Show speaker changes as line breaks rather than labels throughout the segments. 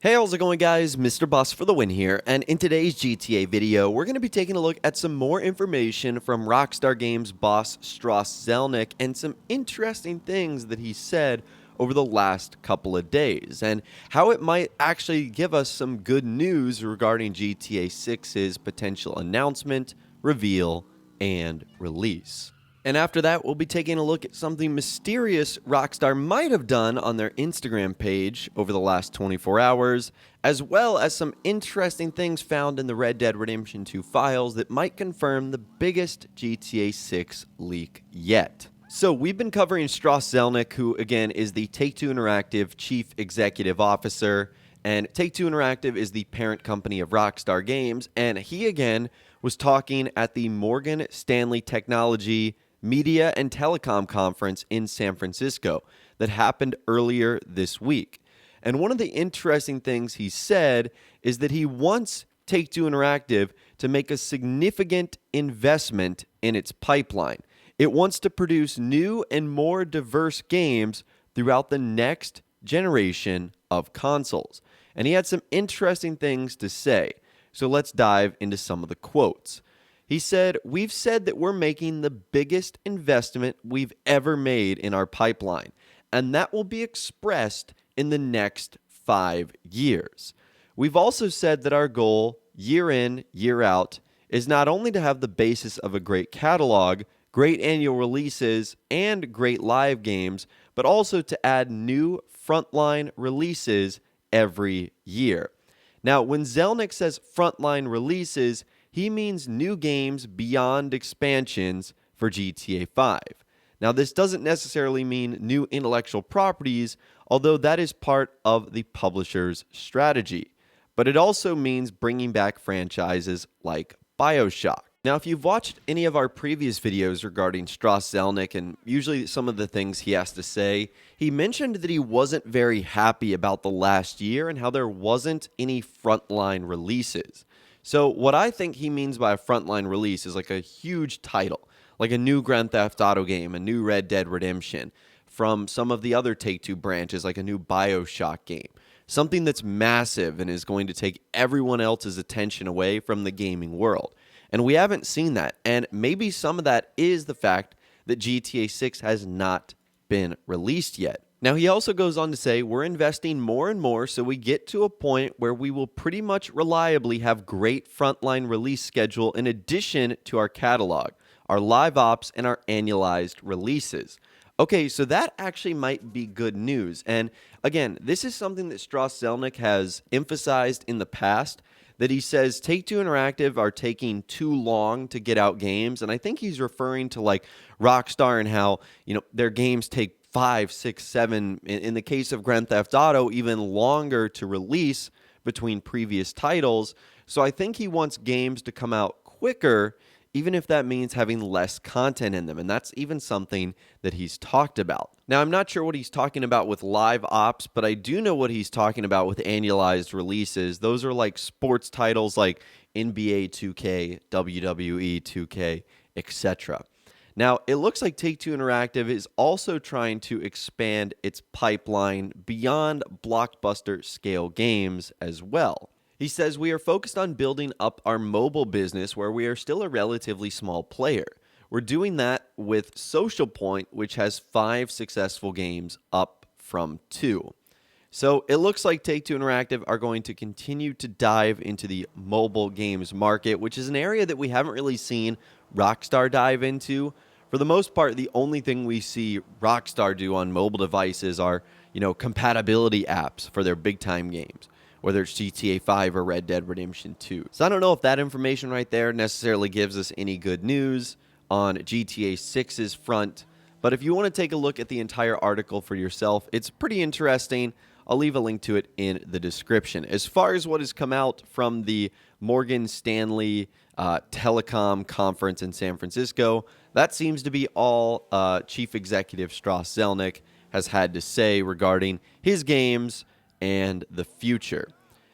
Hey, how's it going, guys? Mr. Boss for the win here, and in today's GTA video, we're going to be taking a look at some more information from Rockstar Games boss Strauss Zelnick and some interesting things that he said over the last couple of days, and how it might actually give us some good news regarding GTA 6's potential announcement, reveal, and release. And after that, we'll be taking a look at something mysterious Rockstar might have done on their Instagram page over the last 24 hours, as well as some interesting things found in the Red Dead Redemption 2 files that might confirm the biggest GTA 6 leak yet. So we've been covering Strauss Zelnick, who again is the Take-Two Interactive Chief Executive Officer, and Take-Two Interactive is the parent company of Rockstar Games, and he again was talking at the Morgan Stanley Technology Media and Telecom Conference in San Francisco that happened earlier this week. And one of the interesting things he said is that he wants Take-Two Interactive to make a significant investment in its pipeline. It wants to produce new and more diverse games throughout the next generation of consoles. And he had some interesting things to say. So let's dive into some of the quotes. He said, "We've said that we're making the biggest investment we've ever made in our pipeline, and that will be expressed in the next 5 years. We've also said that our goal, year in, year out, is not only to have the basis of a great catalog, great annual releases, and great live games, but also to add new frontline releases every year." Now, when Zelnick says frontline releases, he means new games beyond expansions for GTA 5. Now, this doesn't necessarily mean new intellectual properties, although that is part of the publisher's strategy. But it also means bringing back franchises like BioShock. Now, if you've watched any of our previous videos regarding Strauss Zelnick and usually some of the things he has to say, he mentioned that he wasn't very happy about the last year and how there wasn't any frontline releases. So what I think he means by a frontline release is like a huge title, like a new Grand Theft Auto game, a new Red Dead Redemption, from some of the other Take-Two branches, like a new BioShock game. Something that's massive and is going to take everyone else's attention away from the gaming world. And we haven't seen that. And maybe some of that is the fact that GTA 6 has not been released yet. Now, he also goes on to say, "We're investing more and more so we get to a point where we will pretty much reliably have great frontline release schedule in addition to our catalog, our live ops, and our annualized releases." Okay, so that actually might be good news. And again, this is something that Strauss Zelnick has emphasized in the past, that he says Take-Two Interactive are taking too long to get out games. And I think he's referring to like Rockstar and how, their games take 5, 6, 7, in the case of Grand Theft Auto, even longer to release between previous titles. So I think he wants games to come out quicker, even if that means having less content in them. And that's even something that he's talked about. Now, I'm not sure what he's talking about with live ops, but I do know what he's talking about with annualized releases. Those are like sports titles like NBA 2K, WWE 2K, etc. Now, it looks like Take-Two Interactive is also trying to expand its pipeline beyond blockbuster scale games as well. He says, "We are focused on building up our mobile business where we are still a relatively small player. We're doing that with Social Point, which has 5 successful games up from 2. So it looks like Take-Two Interactive are going to continue to dive into the mobile games market, which is an area that we haven't really seen Rockstar dive into. For the most part, the only thing we see Rockstar do on mobile devices are, compatibility apps for their big-time games, whether it's GTA 5 or Red Dead Redemption 2. So I don't know if that information right there necessarily gives us any good news on GTA 6's front, but if you want to take a look at the entire article for yourself, it's pretty interesting. I'll leave a link to it in the description. As far as what has come out from the Morgan Stanley Telecom Conference in San Francisco, that seems to be all Chief Executive Strauss Zelnick has had to say regarding his games and the future.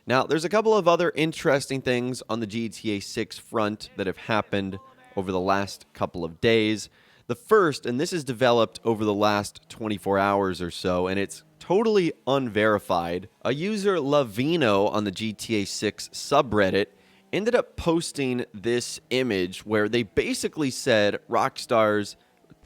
Now, there's a couple of other interesting things on the GTA 6 front that have happened over the last couple of days. The first, and this is developed over the last 24 hours or so, and it's totally unverified, a user Lavino on the GTA 6 subreddit ended up posting this image where they basically said Rockstar's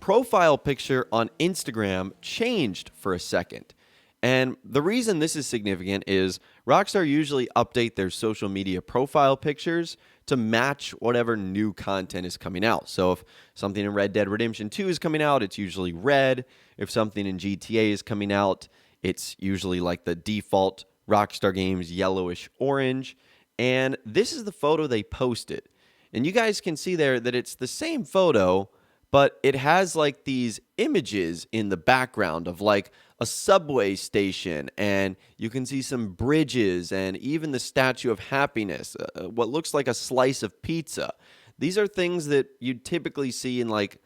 profile picture on Instagram changed for a second. And the reason this is significant is Rockstar usually update their social media profile pictures to match whatever new content is coming out. So if something in Red Dead Redemption 2 is coming out, it's usually red. If something in GTA is coming out, it's usually like the default Rockstar Games yellowish orange. And this is the photo they posted. And you guys can see there that it's the same photo, but it has like these images in the background of like a subway station, and you can see some bridges and even the Statue of Happiness, what looks like a slice of pizza. These are things that you'd typically see in like,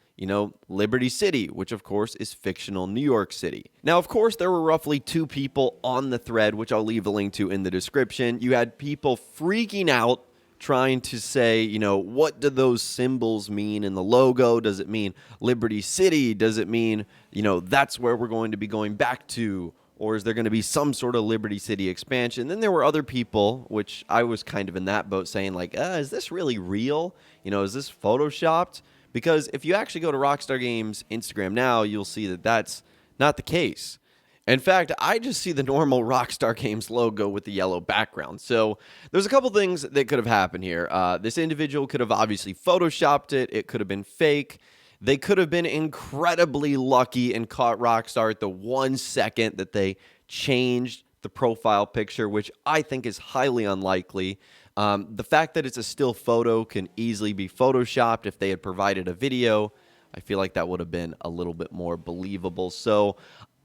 Liberty City, which of course is fictional New York City. Now, of course, there were roughly 2 people on the thread, which I'll leave a link to in the description. You had people freaking out trying to say, what do those symbols mean in the logo? Does it mean Liberty City? Does it mean, that's where we're going to be going back to? Or is there going to be some sort of Liberty City expansion? Then there were other people, which I was kind of in that boat, saying like, is this really real? Is this photoshopped? Because if you actually go to Rockstar Games Instagram now, you'll see that that's not the case. In fact, I just see the normal Rockstar Games logo with the yellow background. So there's a couple things that could have happened here. This individual could have obviously photoshopped it. It could have been fake. They could have been incredibly lucky and caught Rockstar at the 1 second that they changed the profile picture, which I think is highly unlikely. The fact that it's a still photo can easily be photoshopped. If they had provided a video, I feel like that would have been a little bit more believable. So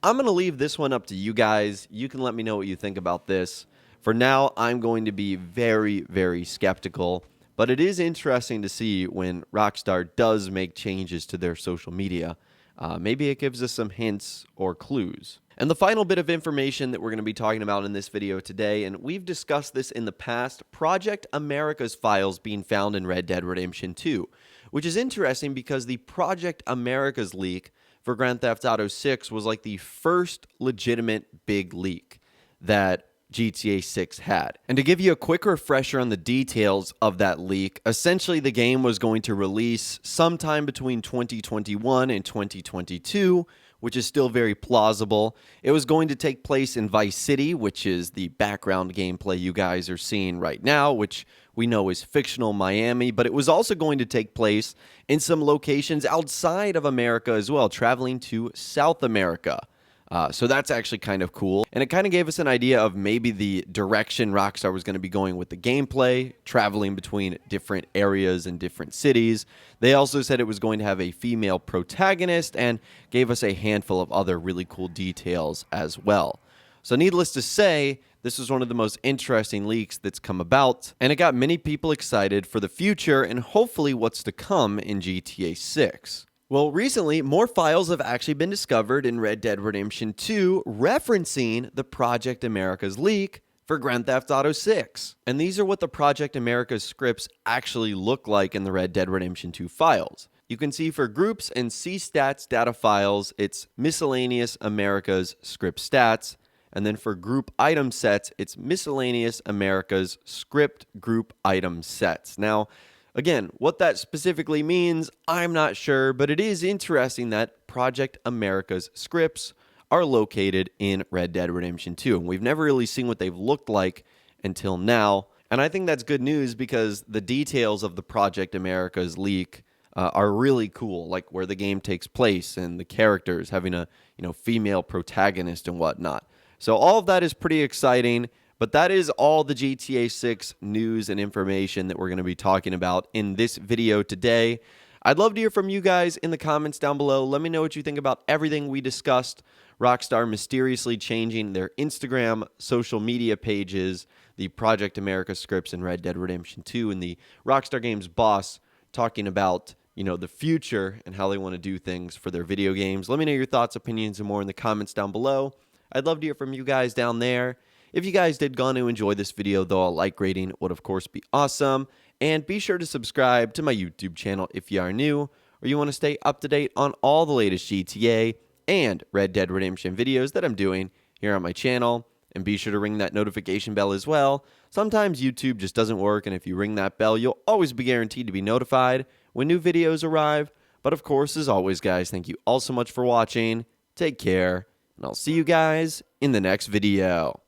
I'm going to leave this one up to you guys. You can let me know what you think about this. For now, I'm going to be very, very skeptical, but it is interesting to see when Rockstar does make changes to their social media. Maybe it gives us some hints or clues. And the final bit of information that we're going to be talking about in this video today, and we've discussed this in the past, Project America's files being found in Red Dead Redemption 2, which is interesting because the Project America's leak for Grand Theft Auto 6 was like the first legitimate big leak that GTA 6 had. And to give you a quick refresher on the details of that leak, essentially the game was going to release sometime between 2021 and 2022, which is still very plausible. It was going to take place in Vice City, which is the background gameplay you guys are seeing right now, which we know is fictional Miami, but it was also going to take place in some locations outside of America as well, traveling to South America. So that's actually kind of cool. And it kind of gave us an idea of maybe the direction Rockstar was going to be going with the gameplay, traveling between different areas and different cities. They also said it was going to have a female protagonist and gave us a handful of other really cool details as well. So needless to say, this was one of the most interesting leaks that's come about, and it got many people excited for the future and hopefully what's to come in GTA 6. Well, recently, more files have actually been discovered in Red Dead Redemption 2 referencing the Project America's leak for Grand Theft Auto 6. And these are what the Project America's scripts actually look like in the Red Dead Redemption 2 files. You can see for groups and C-stats data files, it's miscellaneous America's script stats. And then for group item sets, it's miscellaneous America's script group item sets. Now, again, what that specifically means, I'm not sure, but it is interesting that Project America's scripts are located in Red Dead Redemption 2. And we've never really seen what they've looked like until now. And I think that's good news because the details of the Project America's leak are really cool, like where the game takes place and the characters having a female protagonist and whatnot. So all of that is pretty exciting. But that is all the GTA 6 news and information that we're going to be talking about in this video today. I'd love to hear from you guys in the comments down below. Let me know what you think about everything we discussed. Rockstar mysteriously changing their Instagram social media pages, the Project America scripts in Red Dead Redemption 2, and the Rockstar Games boss talking about, the future and how they want to do things for their video games. Let me know your thoughts, opinions, and more in the comments down below. I'd love to hear from you guys down there. If you guys did go to enjoy this video, though, a like rating would, of course, be awesome. And be sure to subscribe to my YouTube channel if you are new, or you want to stay up to date on all the latest GTA and Red Dead Redemption videos that I'm doing here on my channel. And be sure to ring that notification bell as well. Sometimes YouTube just doesn't work, and if you ring that bell, you'll always be guaranteed to be notified when new videos arrive. But of course, as always, guys, thank you all so much for watching. Take care, and I'll see you guys in the next video.